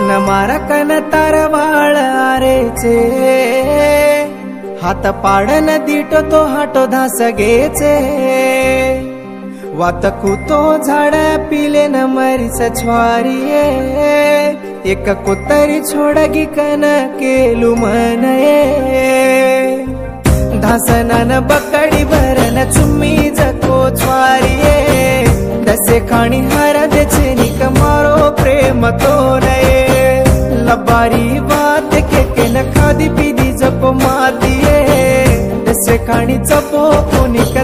न मारा कन तारवाळ आरेचे हात पाडन दीटो तो हाटो धास गेचे वात कुतो झाड पिले न मरीच छवारिये एक कुतरी छोडगी कन केलू मनये धासनन बकडी भरन चुम्मी जको छवारिये दसे खाणी हरद छेनिक मारो प्रेम तो नये लबारी बात के न खादी पीदी जको मातिये दसे खाणी चपो कोनिक